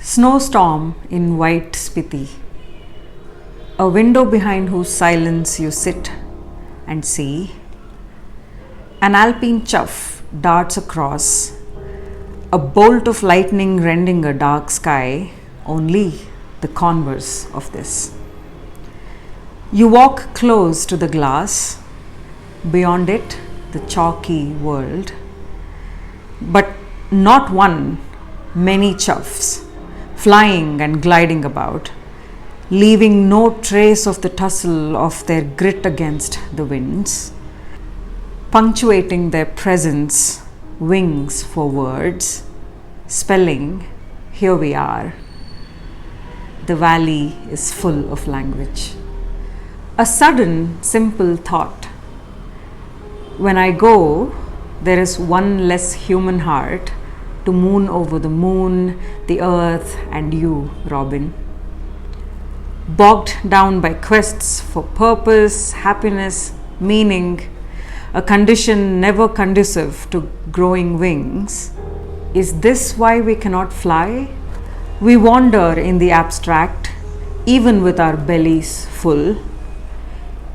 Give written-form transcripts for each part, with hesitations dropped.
Snowstorm in white Spiti, a window behind whose silence you sit and see. An Alpine Chough darts across, a bolt of lightning rending a dark sky, only the converse of this. You walk close to the glass, beyond it the chalky world, but not one, many choughs, flying and gliding about, leaving no trace of the tussle of their grit against the winds, punctuating their presence, wings for words, spelling, here we are. The valley is full of language. A sudden, simple thought. When I go, there is one less human heart to moon over the moon, the earth, and you, Robin. Bogged down by quests for purpose, happiness, meaning, a condition never conducive to growing wings. Is this why we cannot fly? We wander in the abstract, even with our bellies full.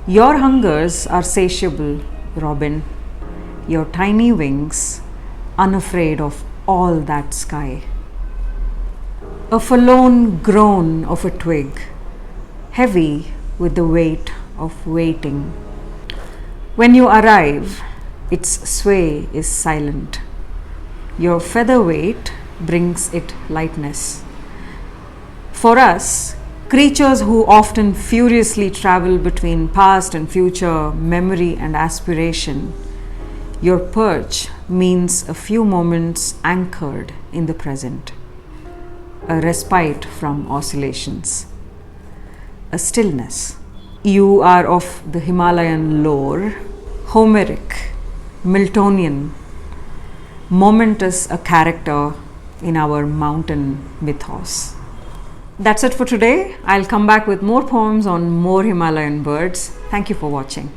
Your hungers are satiable, Robin. Your tiny wings, unafraid of all that sky. A forlorn groan of a twig, heavy with the weight of waiting. When you arrive, its sway is silent. Your feather weight brings it lightness. For us, creatures who often furiously travel between past and future, memory and aspiration, your perch means a few moments anchored in the present, a respite from oscillations, a stillness. You are of the Himalayan lore, Homeric, Miltonian, momentous a character in our mountain mythos. That's it for today. I'll come back with more poems on more Himalayan birds. Thank you for watching.